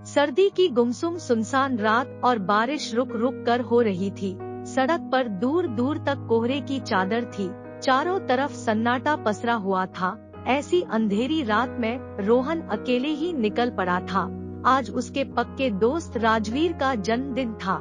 सर्दी की गुमसुम सुनसान रात और बारिश रुक रुक कर हो रही थी। सड़क पर दूर दूर तक कोहरे की चादर थी। चारों तरफ सन्नाटा पसरा हुआ था। ऐसी अंधेरी रात में रोहन अकेले ही निकल पड़ा था। आज उसके पक्के दोस्त राजवीर का जन्मदिन था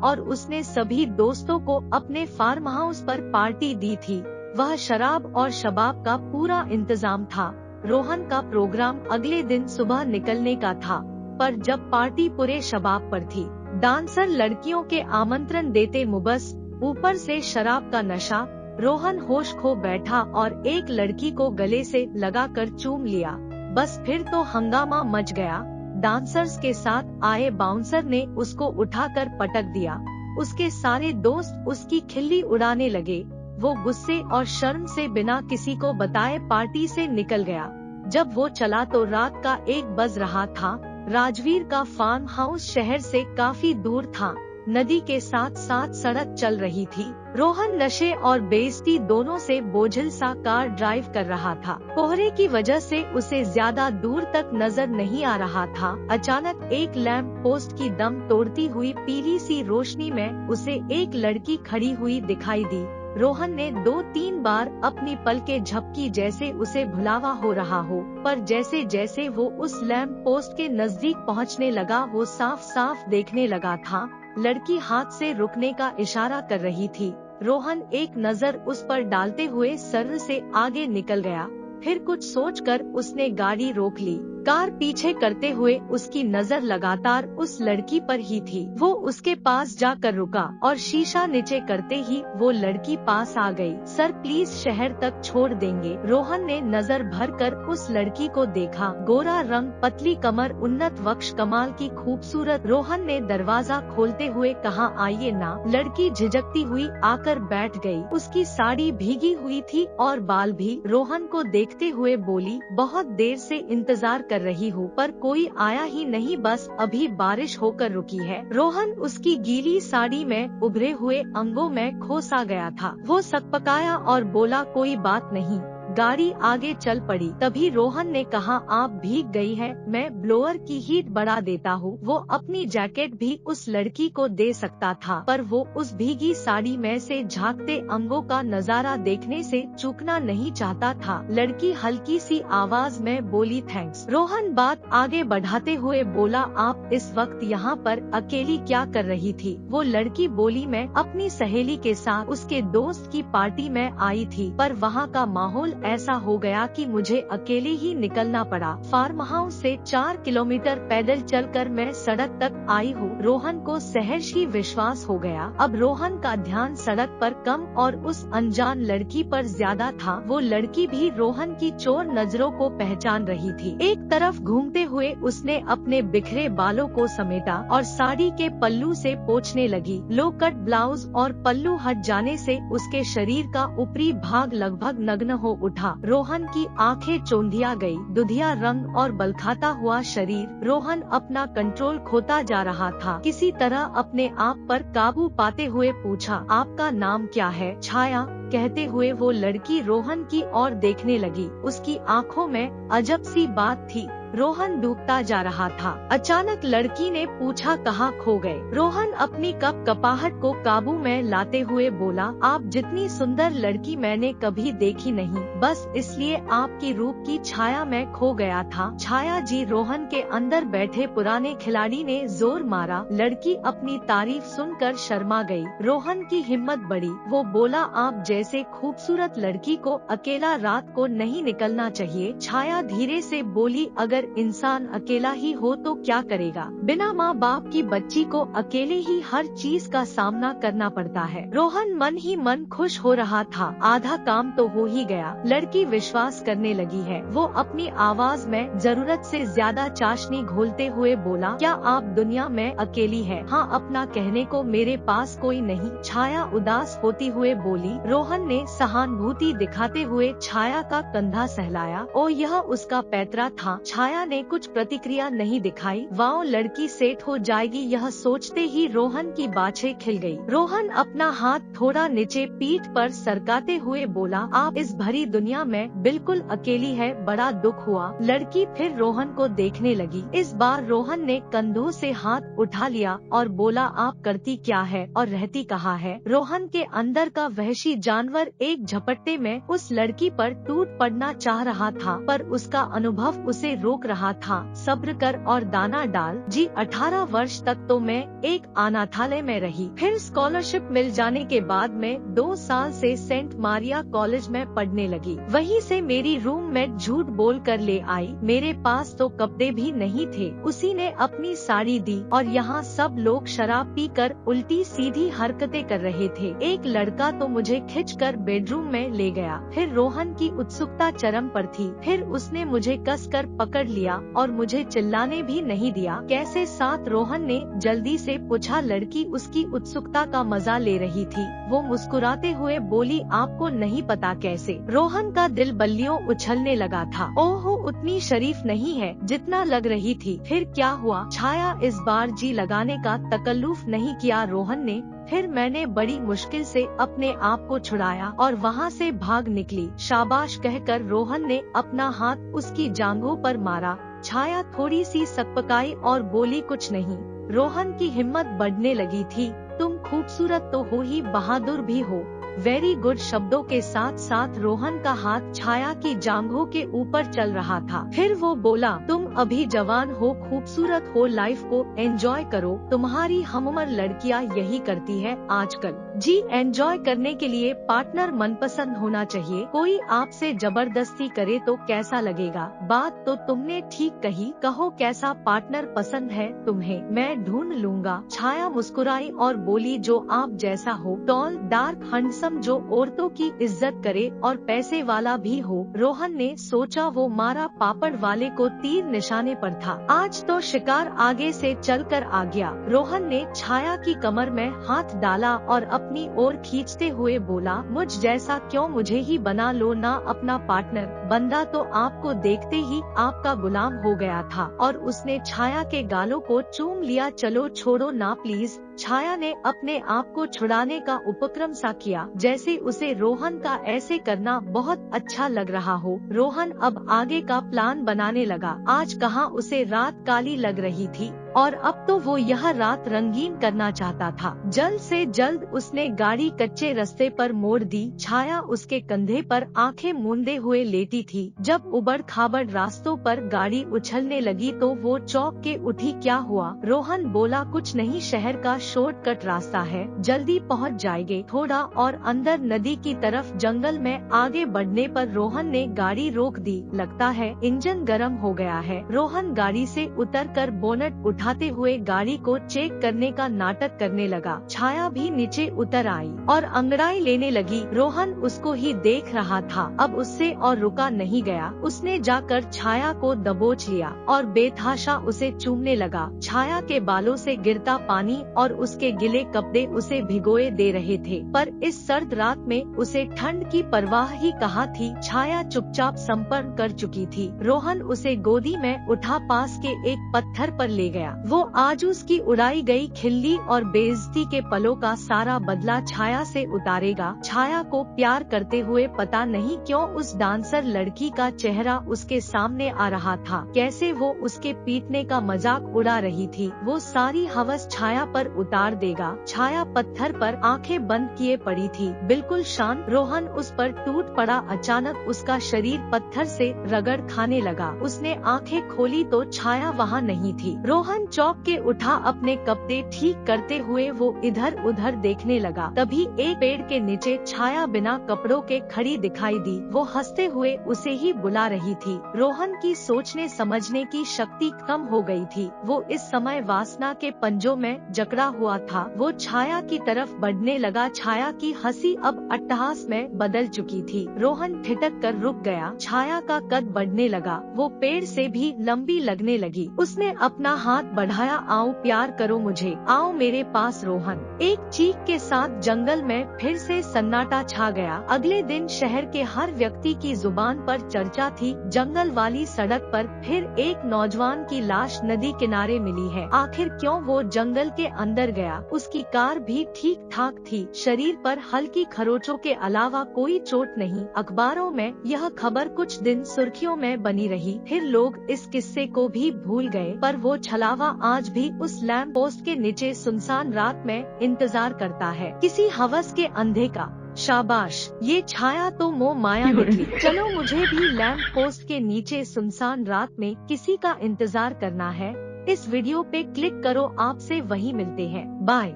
और उसने सभी दोस्तों को अपने फार्म हाउस पर पार्टी दी थी। वह शराब और शबाब का पूरा इंतजाम था। रोहन का प्रोग्राम अगले दिन सुबह निकलने का था, पर जब पार्टी पूरे शबाब पर थी, डांसर लड़कियों के आमंत्रण देते मुबस, ऊपर से शराब का नशा, रोहन होश खो बैठा और एक लड़की को गले से लगाकर चूम लिया। बस फिर तो हंगामा मच गया। डांसर्स के साथ आए बाउंसर ने उसको उठाकर पटक दिया। उसके सारे दोस्त उसकी खिल्ली उड़ाने लगे। वो गुस्से और शर्म से बिना किसी को बताए पार्टी से निकल गया। जब वो चला तो रात का 1 बज रहा था। राजवीर का फार्म हाउस शहर से काफी दूर था। नदी के साथ साथ सड़क चल रही थी। रोहन नशे और बेइज्जती दोनों से बोझिल सा कार ड्राइव कर रहा था। कोहरे की वजह से उसे ज्यादा दूर तक नजर नहीं आ रहा था। अचानक एक लैंप पोस्ट की दम तोड़ती हुई पीली सी रोशनी में उसे एक लड़की खड़ी हुई दिखाई दी। रोहन ने 2-3 बार अपनी पलकें झपकी जैसे उसे भुलावा हो रहा हो, पर जैसे जैसे वो उस लैंप पोस्ट के नजदीक पहुंचने लगा वो साफ साफ देखने लगा था। लड़की हाथ से रुकने का इशारा कर रही थी। रोहन एक नजर उस पर डालते हुए सर्र से आगे निकल गया। फिर कुछ सोचकर उसने गाड़ी रोक ली। कार पीछे करते हुए उसकी नजर लगातार उस लड़की पर ही थी। वो उसके पास जाकर रुका और शीशा नीचे करते ही वो लड़की पास आ गई। सर प्लीज शहर तक छोड़ देंगे। रोहन ने नजर भरकर उस लड़की को देखा। गोरा रंग, पतली कमर, उन्नत वक्ष, कमाल की खूबसूरत। रोहन ने दरवाजा खोलते हुए कहा, आइए ना। लड़की झिझकती हुई आकर बैठ गई। उसकी साड़ी भीगी हुई थी और बाल भी। रोहन को देखते हुए बोली, बहुत देर से इंतजार कर रही हूँ पर कोई आया ही नहीं, बस अभी बारिश होकर रुकी है। रोहन उसकी गीली साड़ी में उभरे हुए अंगों में खो सा गया था। वो सकपकाया और बोला, कोई बात नहीं। गाड़ी आगे चल पड़ी। तभी रोहन ने कहा, आप भीग गई हैं, मैं ब्लोअर की हीट बढ़ा देता हूँ। वो अपनी जैकेट भी उस लड़की को दे सकता था, पर वो उस भीगी साड़ी में से झांकते अंगों का नजारा देखने से चूकना नहीं चाहता था। लड़की हल्की सी आवाज में बोली, थैंक्स। रोहन बात आगे बढ़ाते हुए बोला, आप इस वक्त यहाँ पर अकेली क्या कर रही थी? वो लड़की बोली, मैं अपनी सहेली के साथ उसके दोस्त की पार्टी में आई थी, पर वहाँ का माहौल ऐसा हो गया कि मुझे अकेले ही निकलना पड़ा। फार्म हाउस से 4 किलोमीटर पैदल चलकर मैं सड़क तक आई हूँ। रोहन को सहर्ष ही विश्वास हो गया। अब रोहन का ध्यान सड़क पर कम और उस अनजान लड़की पर ज्यादा था। वो लड़की भी रोहन की चोर नजरों को पहचान रही थी। एक तरफ घूमते हुए उसने अपने बिखरे बालों को समेटा और साड़ी के पल्लू से पोंछने लगी। लो कट ब्लाउज और पल्लू हट जाने से उसके शरीर का ऊपरी भाग लगभग नग्न हो उठा। रोहन की आंखें चौंधिया गई। दुधिया रंग और बलखाता हुआ शरीर। रोहन अपना कंट्रोल खोता जा रहा था। किसी तरह अपने आप पर काबू पाते हुए पूछा, आपका नाम क्या है? छाया। कहते हुए वो लड़की रोहन की ओर देखने लगी। उसकी आंखों में अजब सी बात थी। रोहन डूबता जा रहा था। अचानक लड़की ने पूछा, कहाँ खो गए? रोहन अपनी कपकपाहट को काबू में लाते हुए बोला, आप जितनी सुंदर लड़की मैंने कभी देखी नहीं, बस इसलिए आपकी रूप की छाया में खो गया था। छाया जी? रोहन के अंदर बैठे पुराने खिलाड़ी ने जोर मारा। लड़की अपनी तारीफ सुनकर शर्मा गई। रोहन की हिम्मत बढ़ी। वो बोला, आप जैसे खूबसूरत लड़की को अकेला रात को नहीं निकलना चाहिए। छाया धीरे से बोली, अगर इंसान अकेला ही हो तो क्या करेगा? बिना माँ बाप की बच्ची को अकेले ही हर चीज का सामना करना पड़ता है। रोहन मन ही मन खुश हो रहा था। आधा काम तो हो ही गया। लड़की विश्वास करने लगी है। वो अपनी आवाज में जरूरत से ज्यादा चाशनी घोलते हुए बोला, क्या आप दुनिया में अकेली है? हाँ, अपना कहने को मेरे पास कोई नहीं। छाया उदास होती हुए बोली। रोहन रोहन ने सहानुभूति दिखाते हुए छाया का कंधा सहलाया। ओ यह उसका पैतरा था। छाया ने कुछ प्रतिक्रिया नहीं दिखाई। वाओ लड़की सेट हो जाएगी, यह सोचते ही रोहन की बाछें खिल गई। रोहन अपना हाथ थोड़ा नीचे पीठ पर सरकाते हुए बोला, आप इस भरी दुनिया में बिल्कुल अकेली है, बड़ा दुख हुआ। लड़की फिर रोहन को देखने लगी। इस बार रोहन ने कंधों से हाथ उठा लिया और बोला, आप करती क्या है और रहती कहाँ है? रोहन के अंदर का वहशी जानवर एक झपट्टे में उस लड़की पर टूट पड़ना चाह रहा था, पर उसका अनुभव उसे रोक रहा था। सब्र कर और दाना डाल। जी 18 वर्ष तक तो मैं एक अनाथालय में रही, फिर स्कॉलरशिप मिल जाने के बाद मैं 2 साल से सेंट मारिया कॉलेज में पढ़ने लगी। वहीं से मेरी रूममेट झूठ बोल कर ले आई। मेरे पास तो कपड़े भी नहीं थे, उसी ने अपनी साड़ी दी और यहाँ सब लोग शराब पी कर उल्टी सीधी हरकतें कर रहे थे। एक लड़का तो मुझे खींचकर बेडरूम में ले गया। फिर रोहन की उत्सुकता चरम पर थी। फिर उसने मुझे कसकर पकड़ लिया और मुझे चिल्लाने भी नहीं दिया। कैसे साथ? रोहन ने जल्दी से पूछा। लड़की उसकी उत्सुकता का मजा ले रही थी। वो मुस्कुराते हुए बोली, आपको नहीं पता कैसे? रोहन का दिल बल्लियों उछलने लगा था। ओहो, उतनी शरीफ नहीं है जितना लग रही थी। फिर क्या हुआ? छाया इस बार जी लगाने का तकल्लुफ नहीं किया रोहन ने। फिर मैंने बड़ी मुश्किल से अपने आप को छुड़ाया और वहाँ से भाग निकली। शाबाश कहकर रोहन ने अपना हाथ उसकी जांघों पर मारा। छाया थोड़ी सी सकपकाई और बोली, कुछ नहीं। रोहन की हिम्मत बढ़ने लगी थी। तुम खूबसूरत तो हो ही, बहादुर भी हो। वेरी गुड शब्दों के साथ साथ रोहन का हाथ छाया की जांघों के ऊपर चल रहा था। फिर वो बोला, तुम अभी जवान हो, खूबसूरत हो, लाइफ को एंजॉय करो। तुम्हारी हमउम्र लड़कियां यही करती है आजकल। जी एंजॉय करने के लिए पार्टनर मनपसंद होना चाहिए। कोई आपसे जबरदस्ती करे तो कैसा लगेगा? बात तो तुमने ठीक कही। कहो कैसा पार्टनर पसंद है तुम्हें? मैं ढूंढ लूंगा। छाया मुस्कुराई और बोली, जो आप जैसा हो, टॉल, डार्क, हैंडसम, जो औरतों की इज्जत करे और पैसे वाला भी हो। रोहन ने सोचा वो मारा पापड़ वाले को तीर निशाने पर था। आज तो शिकार आगे से चलकर आ गया। रोहन ने छाया की कमर में हाथ डाला और अपनी ओर खींचते हुए बोला, मुझ जैसा क्यों? मुझे ही बना लो ना अपना पार्टनर। बंदा तो आपको देखते ही आपका गुलाम हो गया था। और उसने छाया के गालों को चूम लिया। चलो छोड़ो ना प्लीज। छाया ने अपने आप को छुड़ाने का उपक्रम सा किया, जैसे उसे रोहन का ऐसे करना बहुत अच्छा लग रहा हो। रोहन अब आगे का प्लान बनाने लगा। आज कहाँ उसे रात काली लग रही थी और अब तो वो यह रात रंगीन करना चाहता था। जल्द से जल्द उसने गाड़ी कच्चे रास्ते पर मोड़ दी। छाया उसके कंधे पर आंखें मूंदे हुए लेटी थी। जब उबड़ खाबड़ रास्तों पर गाड़ी उछलने लगी तो वो चौंक के उठी। क्या हुआ? रोहन बोला, कुछ नहीं, शहर का शॉर्टकट रास्ता है, जल्दी पहुंच जाएंगे। थोड़ा और अंदर नदी की तरफ जंगल में आगे बढ़ने पर रोहन ने गाड़ी रोक दी। लगता है इंजन गर्म हो गया है। रोहन गाड़ी से उतरकर बोनट उठाते हुए गाड़ी को चेक करने का नाटक करने लगा। छाया भी नीचे उतर आई और अंगड़ाई लेने लगी। रोहन उसको ही देख रहा था। अब उससे और रुका नहीं गया। उसने जाकर छाया को दबोच लिया और बेतहाशा उसे चूमने लगा। छाया के बालों से गिरता पानी और उसके गिले कपड़े उसे भिगोए दे रहे थे, पर इस सर्द रात में उसे ठंड की परवाह ही कहाँ थी। छाया चुपचाप संपर्क कर चुकी थी। रोहन उसे गोदी में उठा पास के एक पत्थर पर ले गया। वो आज उसकी उड़ाई गई खिल्ली और बेइज्जती के पलों का सारा बदला छाया से उतारेगा। छाया को प्यार करते हुए पता नहीं क्यों उस डांसर लड़की का चेहरा उसके सामने आ रहा था। कैसे वो उसके पीटने का मजाक उड़ा रही थी। वो सारी हवस छाया पर उतार देगा। छाया पत्थर पर आंखें बंद किए पड़ी थी, बिल्कुल शांत। रोहन उस पर टूट पड़ा। अचानक उसका शरीर पत्थर से रगड़ खाने लगा। उसने आंखें खोली तो छाया वहाँ नहीं थी। रोहन चौंक के उठा। अपने कपड़े ठीक करते हुए वो इधर उधर देखने लगा। तभी एक पेड़ के नीचे छाया बिना कपड़ों के खड़ी दिखाई दी। वो हंसते हुए उसे ही बुला रही थी। रोहन की सोचने समझने की शक्ति कम हो गई थी। वो इस समय वासना के पंजों में जकड़ा हुआ था। वो छाया की तरफ बढ़ने लगा। छाया की हंसी अब अट्टहास में बदल चुकी थी। रोहन ठिठक कर रुक गया। छाया का कद बढ़ने लगा। वो पेड़ से भी लंबी लगने लगी। उसने अपना हाथ बढ़ाया, आओ प्यार करो मुझे, आओ मेरे पास रोहन। एक चीख के साथ जंगल में फिर से सन्नाटा छा गया। अगले दिन शहर के हर व्यक्ति की जुबान पर चर्चा थी, जंगल वाली सड़क पर फिर एक नौजवान की लाश नदी किनारे मिली है। आखिर क्यों वो जंगल के अंदर गया? उसकी कार भी ठीक ठाक थी, शरीर पर हल्की खरोचों के अलावा कोई चोट नहीं। अखबारों में यह खबर कुछ दिन सुर्खियों में बनी रही, फिर लोग इस किस्से को भी भूल गए, पर वो छलावा आज भी उस लैंप पोस्ट के नीचे सुनसान रात में इंतजार करता है, किसी हवस के अंधे का। शाबाश, ये छाया तो मोह माया निकली। चलो मुझे भी लैंप पोस्ट के नीचे सुनसान रात में किसी का इंतजार करना है। इस वीडियो पे क्लिक करो, आपसे वहीं मिलते हैं, बाय।